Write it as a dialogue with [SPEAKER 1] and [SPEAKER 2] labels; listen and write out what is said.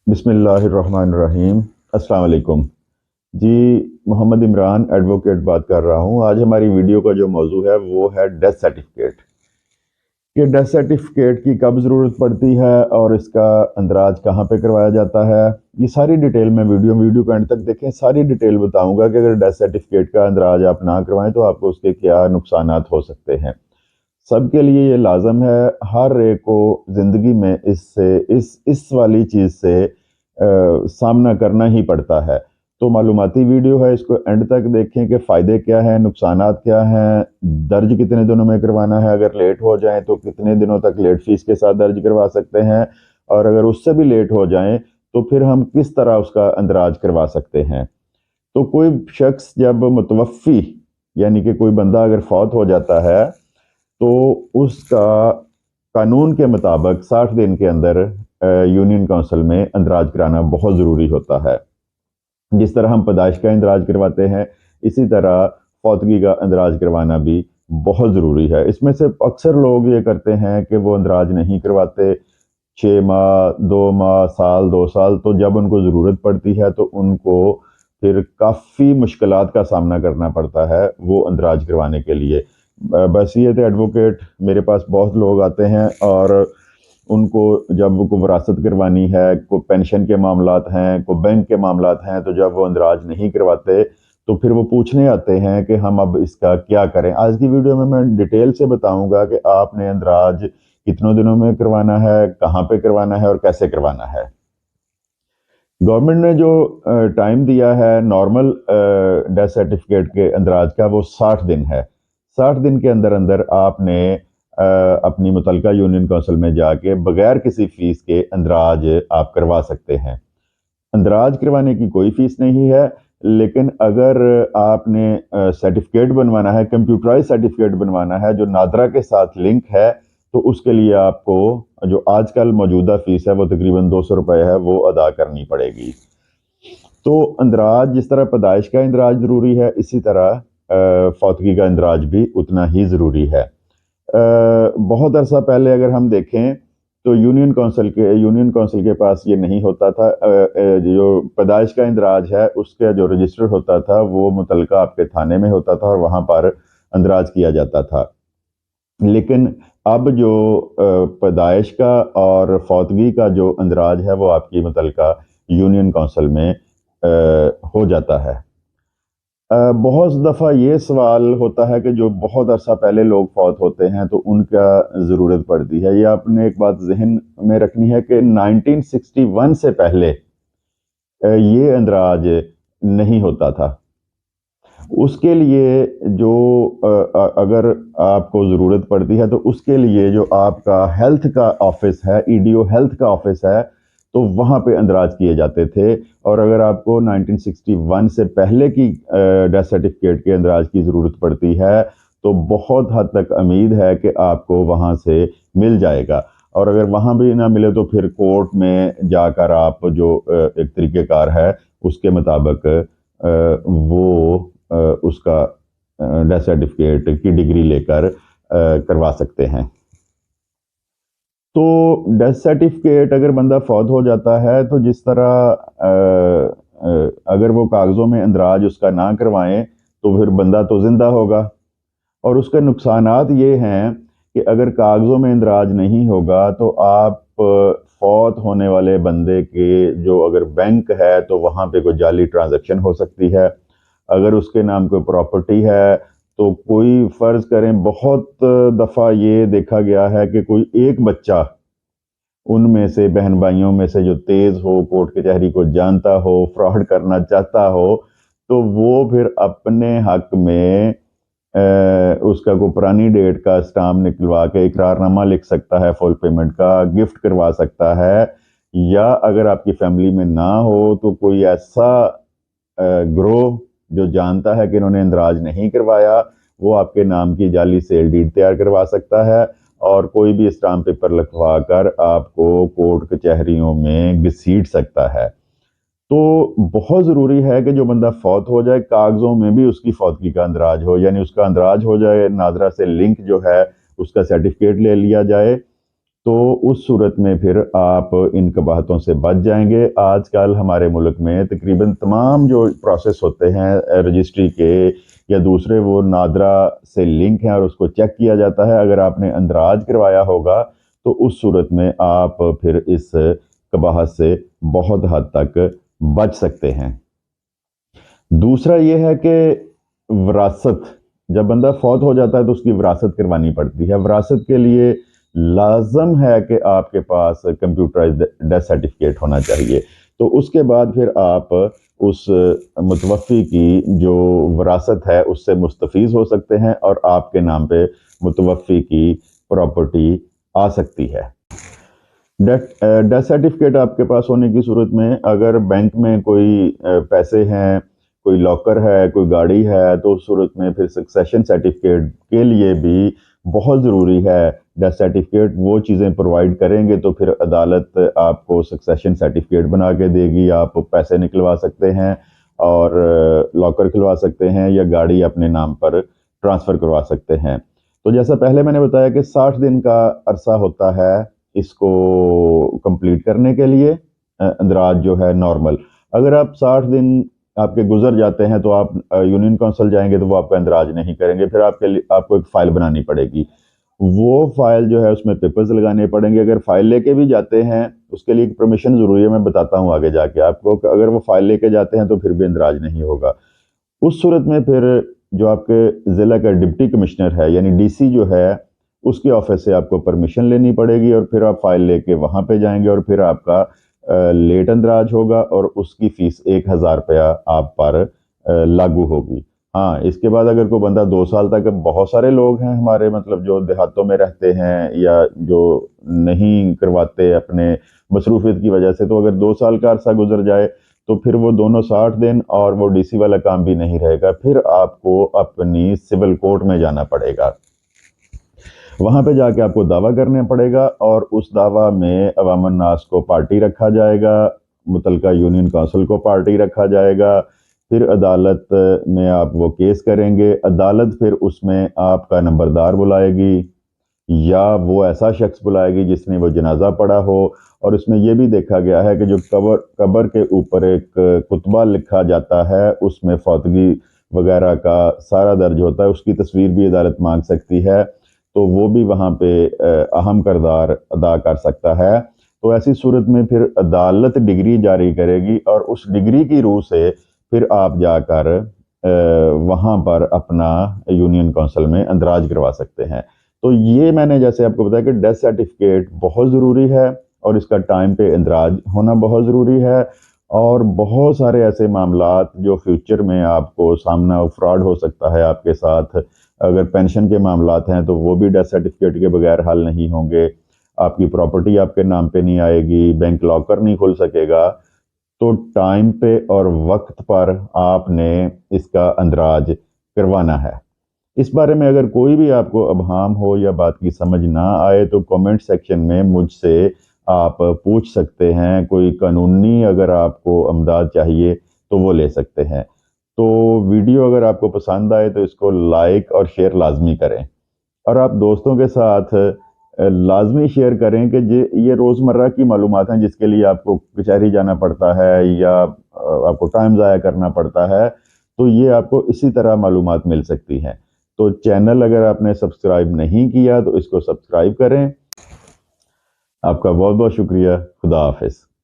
[SPEAKER 1] بسم اللہ الرحمن الرحیم۔ السلام علیکم جی، محمد عمران ایڈوکیٹ بات کر رہا ہوں۔ آج ہماری ویڈیو کا جو موضوع ہے وہ ہے ڈیتھ سرٹیفکیٹ، کہ ڈیتھ سرٹیفکیٹ کی کب ضرورت پڑتی ہے اور اس کا اندراج کہاں پہ کروایا جاتا ہے۔ یہ ساری ڈیٹیل میں ویڈیو کا اینڈ تک دیکھیں، ساری ڈیٹیل بتاؤں گا کہ اگر ڈیتھ سرٹیفکیٹ کا اندراج آپ نہ کروائیں تو آپ کو اس کے کیا نقصانات ہو سکتے ہیں۔ سب کے لیے یہ لازم ہے، ہر ایک کو زندگی میں اس والی چیز سے سامنا کرنا ہی پڑتا ہے۔ تو معلوماتی ویڈیو ہے، اس کو اینڈ تک دیکھیں کہ فائدے کیا ہیں، نقصانات کیا ہیں، درج کتنے دنوں میں کروانا ہے، اگر لیٹ ہو جائیں تو کتنے دنوں تک لیٹ فیس کے ساتھ درج کروا سکتے ہیں، اور اگر اس سے بھی لیٹ ہو جائیں تو پھر ہم کس طرح اس کا اندراج کروا سکتے ہیں۔ تو کوئی شخص جب متوفی یعنی کہ کوئی بندہ اگر فوت ہو جاتا ہے تو اس کا قانون کے مطابق 60 دن کے اندر یونین کونسل میں اندراج کرانا بہت ضروری ہوتا ہے۔ جس طرح ہم پیدائش کا اندراج کرواتے ہیں، اسی طرح فوتگی کا اندراج کروانا بھی بہت ضروری ہے۔ اس میں سے اکثر لوگ یہ کرتے ہیں کہ وہ اندراج نہیں کرواتے، 6 ماہ 2 ماہ سال 2 سال، تو جب ان کو ضرورت پڑتی ہے تو ان کو پھر کافی مشکلات کا سامنا کرنا پڑتا ہے وہ اندراج کروانے کے لیے۔ بحیثیت ایڈوکیٹ میرے پاس بہت لوگ آتے ہیں اور ان کو جب کوئی وراثت کروانی ہے، کوئی پینشن کے معاملات ہیں، کوئی بینک کے معاملات ہیں، تو جب وہ اندراج نہیں کرواتے تو پھر وہ پوچھنے آتے ہیں کہ ہم اب اس کا کیا کریں۔ آج کی ویڈیو میں ڈیٹیل سے بتاؤں گا کہ آپ نے اندراج کتنوں دنوں میں کروانا ہے، کہاں پہ کروانا ہے اور کیسے کروانا ہے۔ گورنمنٹ نے جو ٹائم دیا ہے نارمل ڈیتھ سرٹیفکیٹ کے اندراج کا، وہ 60 دن ہے۔ 60 دن کے اندر اندر آپ نے اپنی متعلقہ یونین کونسل میں جا کے بغیر کسی فیس کے اندراج آپ کروا سکتے ہیں۔ اندراج کروانے کی کوئی فیس نہیں ہے، لیکن اگر آپ نے سرٹیفکیٹ بنوانا ہے، کمپیوٹرائز سرٹیفکیٹ بنوانا ہے جو نادرا کے ساتھ لنک ہے، تو اس کے لیے آپ کو جو آج کل موجودہ فیس ہے وہ تقریباً 200 روپے ہے، وہ ادا کرنی پڑے گی۔ تو اندراج جس طرح پیدائش کا اندراج ضروری ہے، اسی طرح فوتگی کا اندراج بھی اتنا ہی ضروری ہے۔ بہت عرصہ پہلے اگر ہم دیکھیں تو یونین کونسل کے پاس یہ نہیں ہوتا تھا۔ جو پیدائش کا اندراج ہے اس کا جو رجسٹر ہوتا تھا وہ متعلقہ آپ کے تھانے میں ہوتا تھا اور وہاں پر اندراج کیا جاتا تھا۔ لیکن اب جو پیدائش کا اور فوتگی کا جو اندراج ہے وہ آپ کی متعلقہ یونین کونسل میں ہو جاتا ہے۔ بہت دفعہ یہ سوال ہوتا ہے کہ جو بہت عرصہ پہلے لوگ فوت ہوتے ہیں تو ان کا ضرورت پڑتی ہے۔ یہ آپ نے ایک بات ذہن میں رکھنی ہے کہ 1961 سے پہلے یہ اندراج نہیں ہوتا تھا۔ اس کے لیے جو اگر آپ کو ضرورت پڑتی ہے تو اس کے لیے جو آپ کا ہیلتھ کا آفس ہے، ای ڈی او ہیلتھ کا آفس ہے، تو وہاں پہ اندراج کیے جاتے تھے۔ اور اگر آپ کو 1961 سے پہلے کی ڈیتھ سرٹیفکیٹ کے اندراج کی ضرورت پڑتی ہے تو بہت حد تک امید ہے کہ آپ کو وہاں سے مل جائے گا، اور اگر وہاں بھی نہ ملے تو پھر کورٹ میں جا کر آپ جو ایک طریقہ کار ہے اس کے مطابق وہ اس کا ڈیتھ سرٹیفکیٹ کی ڈگری لے کر کروا سکتے ہیں۔ تو ڈیتھ سرٹیفکیٹ اگر بندہ فوت ہو جاتا ہے تو جس طرح اگر وہ کاغذوں میں اندراج اس کا نہ کروائیں تو پھر بندہ تو زندہ ہوگا، اور اس کے نقصانات یہ ہیں کہ اگر کاغذوں میں اندراج نہیں ہوگا تو آپ فوت ہونے والے بندے کے جو اگر بینک ہے تو وہاں پہ کوئی جعلی ٹرانزیکشن ہو سکتی ہے۔ اگر اس کے نام کوئی پراپرٹی ہے تو کوئی فرض کریں، بہت دفعہ یہ دیکھا گیا ہے کہ کوئی ایک بچہ ان میں سے بہن بھائیوں میں سے جو تیز ہو، کورٹ کچہری کو جانتا ہو، فراڈ کرنا چاہتا ہو، تو وہ پھر اپنے حق میں اس کا کوئی پرانی ڈیٹ کا اسٹامپ نکلوا کے اقرار نامہ لکھ سکتا ہے فل پیمنٹ کا، گفٹ کروا سکتا ہے، یا اگر آپ کی فیملی میں نہ ہو تو کوئی ایسا گروہ جو جانتا ہے کہ انہوں نے اندراج نہیں کروایا، وہ آپ کے نام کی جعلی سیل ڈیڈ تیار کروا سکتا ہے اور کوئی بھی اسٹامپ پیپر لکھوا کر آپ کو کورٹ کچہریوں میں گھسیٹ سکتا ہے۔ تو بہت ضروری ہے کہ جو بندہ فوت ہو جائے کاغذوں میں بھی اس کی فوتگی کا اندراج ہو، یعنی اس کا اندراج ہو جائے، نادرا سے لنک جو ہے اس کا سرٹیفکیٹ لے لیا جائے، تو اس صورت میں پھر آپ ان قباحتوں سے بچ جائیں گے۔ آج کل ہمارے ملک میں تقریباً تمام جو پروسیس ہوتے ہیں رجسٹری کے یا دوسرے، وہ نادرا سے لنک ہیں اور اس کو چیک کیا جاتا ہے۔ اگر آپ نے اندراج کروایا ہوگا تو اس صورت میں آپ پھر اس قباحت سے بہت حد تک بچ سکتے ہیں۔ دوسرا یہ ہے کہ وراثت، جب بندہ فوت ہو جاتا ہے تو اس کی وراثت کروانی پڑتی ہے۔ وراثت کے لیے لازم ہے کہ آپ کے پاس کمپیوٹرائزڈ ڈیتھ سرٹیفکیٹ ہونا چاہیے۔ تو اس کے بعد پھر آپ اس متوفی کی جو وراثت ہے اس سے مستفیض ہو سکتے ہیں اور آپ کے نام پہ متوفی کی پراپرٹی آ سکتی ہے۔ ڈیتھ سرٹیفکیٹ آپ کے پاس ہونے کی صورت میں اگر بینک میں کوئی پیسے ہیں، کوئی لاکر ہے، کوئی گاڑی ہے، تو اس صورت میں پھر سکسیشن سرٹیفکیٹ کے لیے بھی بہت ضروری ہے ڈیتھ سرٹیفکیٹ۔ وہ چیزیں پرووائڈ کریں گے تو پھر عدالت آپ کو سکسیشن سرٹیفکیٹ بنا کے دے گی۔ آپ پیسے نکلوا سکتے ہیں اور لاکر کھلوا سکتے ہیں یا گاڑی اپنے نام پر ٹرانسفر کروا سکتے ہیں۔ تو جیسا پہلے میں نے بتایا کہ 60 دن کا عرصہ ہوتا ہے اس کو کمپلیٹ کرنے کے لیے، اندراج جو ہے نارمل۔ اگر آپ 60 دن آپ کے گزر جاتے ہیں تو آپ یونین کونسل جائیں گے تو وہ آپ کا اندراج نہیں کریں گے، پھر آپ کو ایک فائل بنانی پڑے گی۔ وہ فائل جو ہے اس میں پیپرز لگانے پڑیں گے۔ اگر فائل لے کے بھی جاتے ہیں اس کے لیے ایک پرمیشن ضروری ہے، میں بتاتا ہوں آگے جا کے آپ کو، کہ اگر وہ فائل لے کے جاتے ہیں تو پھر بھی اندراج نہیں ہوگا۔ اس صورت میں پھر جو آپ کے ضلع کا ڈپٹی کمشنر ہے یعنی ڈی سی جو ہے، اس کے آفس سے آپ کو پرمیشن لینی پڑے گی اور پھر آپ فائل لے کے وہاں پہ جائیں گے اور پھر آپ کا لیٹ اندراج ہوگا اور اس کی فیس 1000 روپیہ آپ پر لاگو ہوگی۔ ہاں، اس کے بعد اگر کوئی بندہ 2 سال تک، اب بہت سارے لوگ ہیں ہمارے مطلب جو دیہاتوں میں رہتے ہیں یا جو نہیں کرواتے اپنے مصروفیت کی وجہ سے، تو اگر 2 سال کا عرصہ گزر جائے تو پھر وہ دونوں 60 دن اور وہ ڈی سی والا کام بھی نہیں رہے گا، پھر آپ کو اپنی سول کورٹ میں جانا پڑے گا۔ وہاں پہ جا کے آپ کو دعویٰ کرنا پڑے گا اور اس دعویٰ میں عوام الناس کو پارٹی رکھا جائے گا، متعلقہ یونین کونسل کو پارٹی رکھا جائے گا، پھر عدالت میں آپ وہ کیس کریں گے۔ عدالت پھر اس میں آپ کا نمبردار بلائے گی یا وہ ایسا شخص بلائے گی جس نے وہ جنازہ پڑھا ہو، اور اس میں یہ بھی دیکھا گیا ہے کہ جو قبر کے اوپر ایک کتبہ لکھا جاتا ہے اس میں فوتگی وغیرہ کا سارا درج ہوتا ہے، اس کی تصویر بھی عدالت مانگ سکتی ہے، تو وہ بھی وہاں پہ اہم کردار ادا کر سکتا ہے۔ تو ایسی صورت میں پھر عدالت ڈگری جاری کرے گی اور اس ڈگری کی روح سے پھر آپ جا کر وہاں پر اپنا یونین کونسل میں اندراج کروا سکتے ہیں۔ تو یہ میں نے جیسے آپ کو بتایا کہ ڈیتھ سرٹیفکیٹ بہت ضروری ہے اور اس کا ٹائم پہ اندراج ہونا بہت ضروری ہے، اور بہت سارے ایسے معاملات جو فیوچر میں آپ کو سامنا فراڈ ہو سکتا ہے آپ کے ساتھ۔ اگر پینشن کے معاملات ہیں تو وہ بھی ڈیتھ سرٹیفکیٹ کے بغیر حل نہیں ہوں گے، آپ کی پراپرٹی آپ کے نام پہ نہیں آئے گی، بینک لاکر نہیں کھل سکے گا۔ تو ٹائم پہ اور وقت پر آپ نے اس کا اندراج کروانا ہے۔ اس بارے میں اگر کوئی بھی آپ کو ابہام ہو یا بات کی سمجھ نہ آئے تو کامنٹ سیکشن میں مجھ سے آپ پوچھ سکتے ہیں۔ کوئی قانونی اگر آپ کو امداد چاہیے تو وہ لے سکتے ہیں۔ تو ویڈیو اگر آپ کو پسند آئے تو اس کو لائک اور شیئر لازمی کریں، اور آپ دوستوں کے ساتھ لازمی شیئر کریں کہ یہ روزمرہ کی معلومات ہیں جس کے لیے آپ کو کچہری جانا پڑتا ہے یا آپ کو ٹائم ضائع کرنا پڑتا ہے، تو یہ آپ کو اسی طرح معلومات مل سکتی ہیں۔ تو چینل اگر آپ نے سبسکرائب نہیں کیا تو اس کو سبسکرائب کریں۔ آپ کا بہت بہت شکریہ۔ خدا حافظ۔